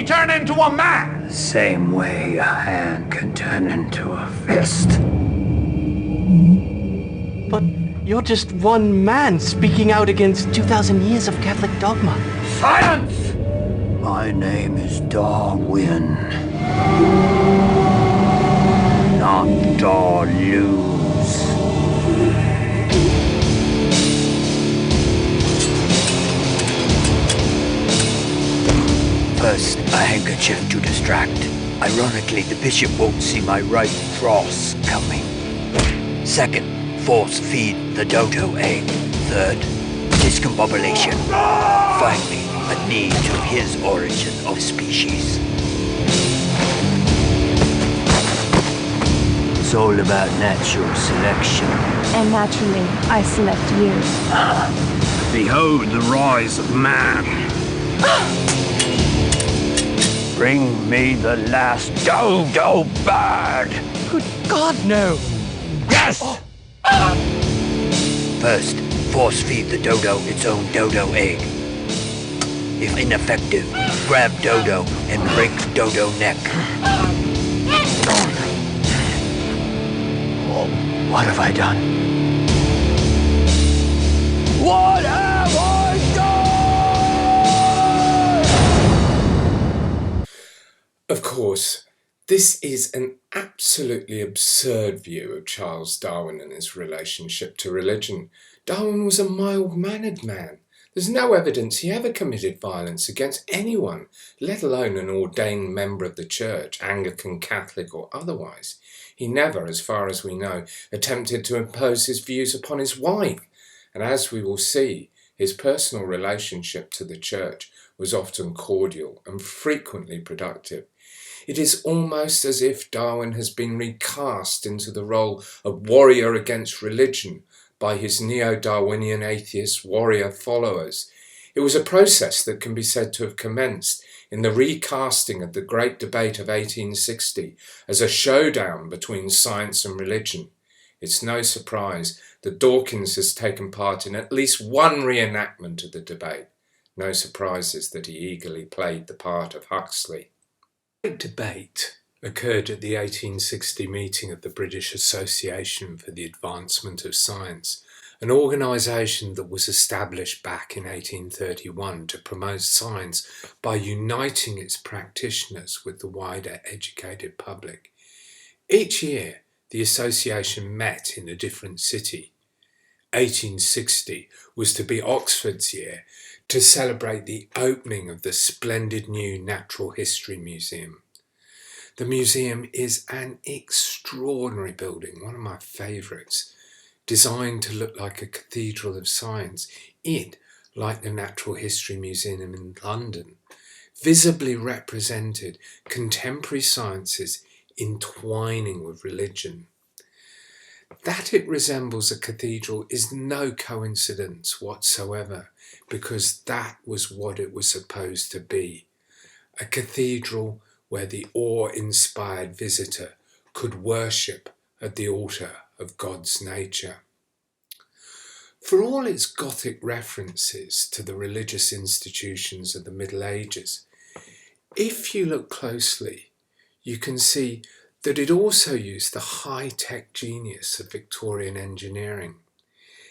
he turn into a man? Same way a hand can turn into a fist. But you're just one man speaking out against 2,000 years of Catholic dogma. Silence! My name is Darwin. Not Darluz. First, a handkerchief to distract. Ironically, the bishop won't see my right cross coming. Second, force feed the dodo egg. Third, discombobulation. Finally, a knee to his origin of species. It's all about natural selection. And naturally, I select you. Behold the rise of man. Bring me the last dodo bird. Good God, no! Yes! First, force feed the dodo its own dodo egg. If ineffective, grab dodo and break dodo neck. What have I done? What have I done? Of course, this is an absolutely absurd view of Charles Darwin and his relationship to religion. Darwin was a mild-mannered man. There's no evidence he ever committed violence against anyone, let alone an ordained member of the church, Anglican, Catholic or otherwise. He never, as far as we know, attempted to impose his views upon his wife. And as we will see, his personal relationship to the church was often cordial and frequently productive. It is almost as if Darwin has been recast into the role of warrior against religion by his neo-Darwinian atheist warrior followers. It was a process that can be said to have commenced in the recasting of the Great Debate of 1860 as a showdown between science and religion. It's no surprise that Dawkins has taken part in at least one reenactment of the debate. No surprises that he eagerly played the part of Huxley. The Great Debate occurred at the 1860 meeting of the British Association for the Advancement of Science, an organisation that was established back in 1831 to promote science by uniting its practitioners with the wider educated public. Each year, the association met in a different city. 1860 was to be Oxford's year to celebrate the opening of the splendid new Natural History Museum. The museum is an extraordinary building, one of my favourites, designed to look like a cathedral of science. It, like the Natural History Museum in London, visibly represented contemporary sciences entwining with religion. That it resembles a cathedral is no coincidence whatsoever, because that was what it was supposed to be, a cathedral where the awe-inspired visitor could worship at the altar of God's nature. For all its Gothic references to the religious institutions of the Middle Ages, if you look closely, you can see that it also used the high-tech genius of Victorian engineering.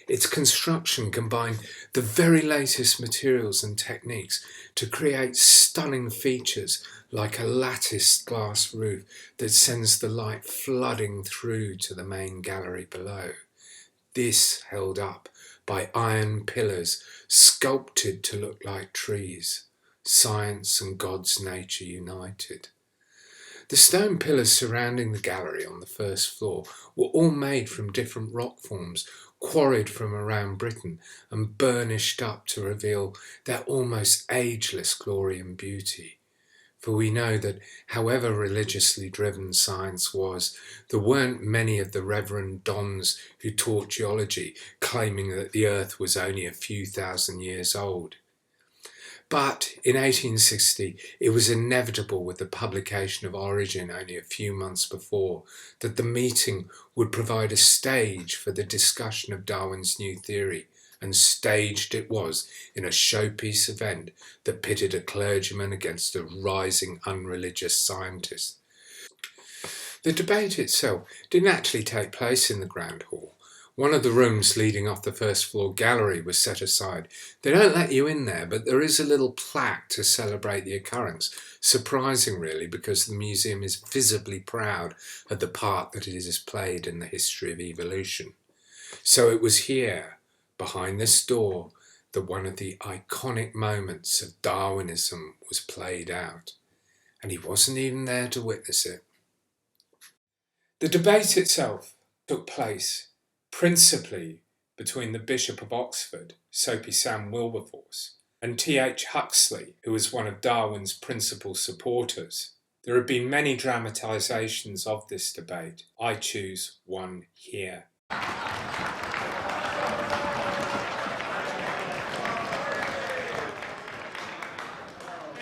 Its construction combined the very latest materials and techniques to create stunning features like a latticed glass roof that sends the light flooding through to the main gallery below. This held up by iron pillars sculpted to look like trees. Science and God's nature united. The stone pillars surrounding the gallery on the first floor were all made from different rock forms, quarried from around Britain and burnished up to reveal their almost ageless glory and beauty. For we know that however religiously driven science was, there weren't many of the reverend dons who taught geology claiming that the earth was only a few thousand years old. But in 1860, it was inevitable with the publication of Origin only a few months before that the meeting would provide a stage for the discussion of Darwin's new theory and staged it was in a showpiece event that pitted a clergyman against a rising unreligious scientist. The debate itself didn't actually take place in the Grand Hall. One of the rooms leading off the first floor gallery was set aside. They don't let you in there, but there is a little plaque to celebrate the occurrence. Surprising, really, because the museum is visibly proud of the part that it has played in the history of evolution. So it was here, behind this door, that one of the iconic moments of Darwinism was played out. And he wasn't even there to witness it. The debate itself took place principally between the Bishop of Oxford, Soapy Sam Wilberforce, and T.H. Huxley, who was one of Darwin's principal supporters. There have been many dramatisations of this debate. I choose one here.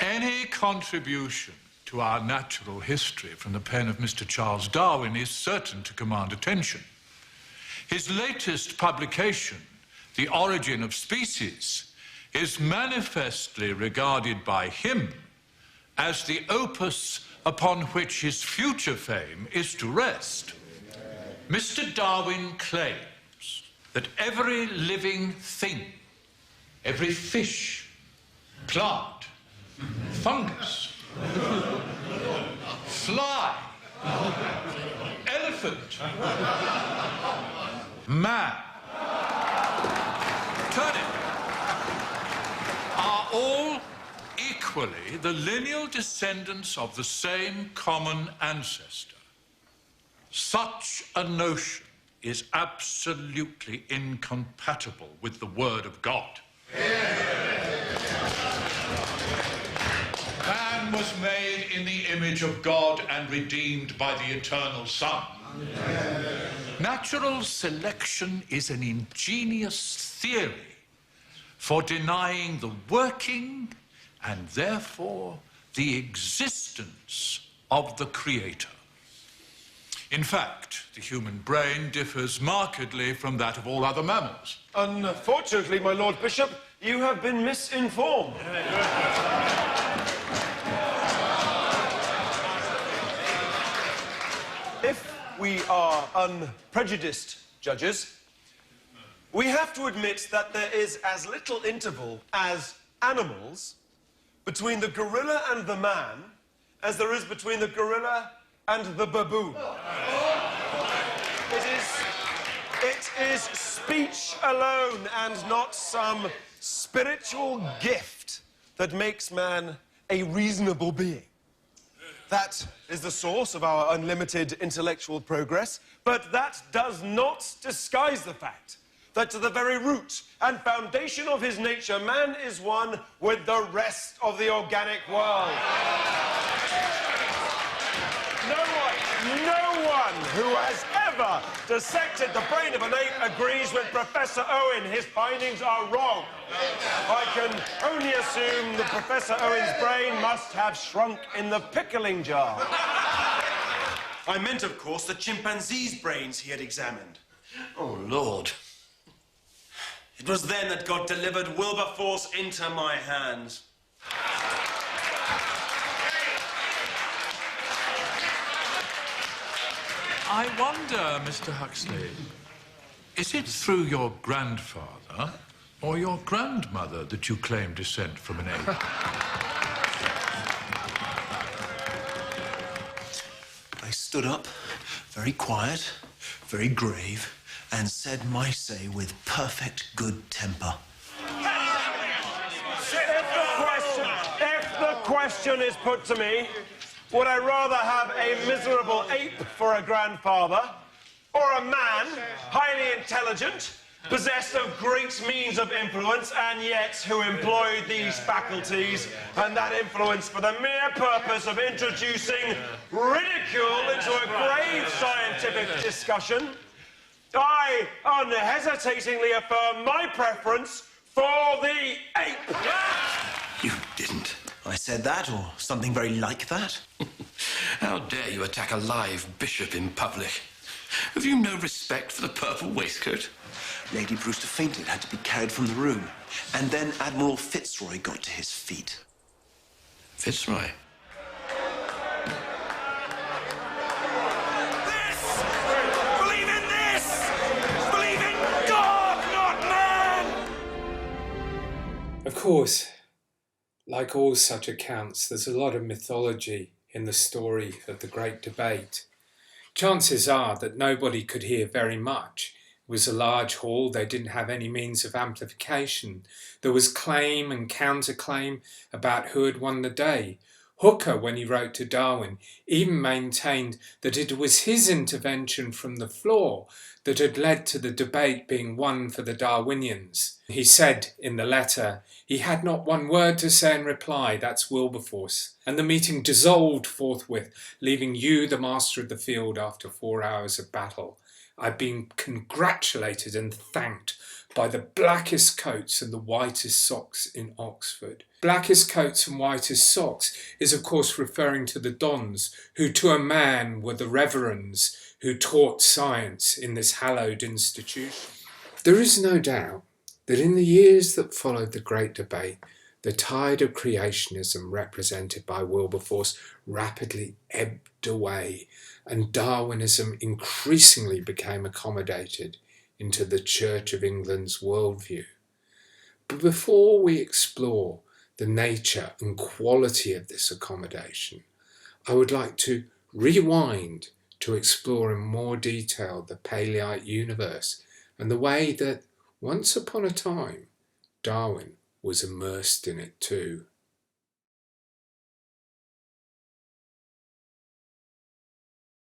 Any contribution to our natural history from the pen of Mr. Charles Darwin is certain to command attention. His latest publication, The Origin of Species, is manifestly regarded by him as the opus upon which his future fame is to rest. Mr. Darwin claims that every living thing, every fish, plant, fungus, fly, elephant, man, turnip, are all equally the lineal descendants of the same common ancestor. Such a notion is absolutely incompatible with the Word of God. Man was made in the image of God and redeemed by the eternal Son. Natural selection is an ingenious theory for denying the working and therefore the existence of the Creator. In fact, the human brain differs markedly from that of all other mammals. Unfortunately, my Lord Bishop, you have been misinformed. If we are unprejudiced judges, we have to admit that there is as little interval as animals between the gorilla and the man as there is between the gorilla and the baboon. It is speech alone and not some spiritual gift that makes man a reasonable being. That is the source of our unlimited intellectual progress, but that does not disguise the fact that to the very root and foundation of his nature, man is one with the rest of the organic world. No one who has ever dissected the brain of an ape agrees with Professor Owen. His findings are wrong. I can only assume that Professor Owen's brain must have shrunk in the pickling jar. I meant, of course, the chimpanzee's brains he had examined. Oh, Lord. It was then that God delivered Wilberforce into my hands. I wonder, Mr. Huxley, is it through your grandfather or your grandmother that you claim descent from an ape? I stood up, very quiet, very grave, and said my say with perfect good temper. If the question is put to me, would I rather have a miserable ape for a grandfather or a man, highly intelligent, possessed of great means of influence, and yet who employed these faculties and that influence for the mere purpose of introducing ridicule into a grave scientific discussion? I unhesitatingly affirm my preference for the ape. You didn't. I said that, or something very like that. How dare you attack a live bishop in public? Have you no respect for the purple waistcoat? Lady Brewster fainted, had to be carried from the room. And then Admiral Fitzroy got to his feet. Fitzroy? Believe in this! Believe in God, not man! Of course, like all such accounts, there's a lot of mythology in the story of the Great Debate. Chances are that nobody could hear very much. It was a large hall, they didn't have any means of amplification. There was claim and counterclaim about who had won the day. Hooker, when he wrote to Darwin, even maintained that it was his intervention from the floor that had led to the debate being won for the Darwinians. He said in the letter, he had not one word to say in reply, that's Wilberforce. And the meeting dissolved forthwith, leaving you the master of the field after 4 hours of battle. I've been congratulated and thanked by the blackest coats and the whitest socks in Oxford. Blackest coats and whitest socks is of course referring to the Dons, who to a man were the reverends who taught science in this hallowed institution. There is no doubt that in the years that followed the Great Debate, the tide of creationism represented by Wilberforce rapidly ebbed away, and Darwinism increasingly became accommodated into the Church of England's worldview. But before we explore the nature and quality of this accommodation, I would like to rewind to explore in more detail the Paleolithic universe and the way that, once upon a time, Darwin was immersed in it too.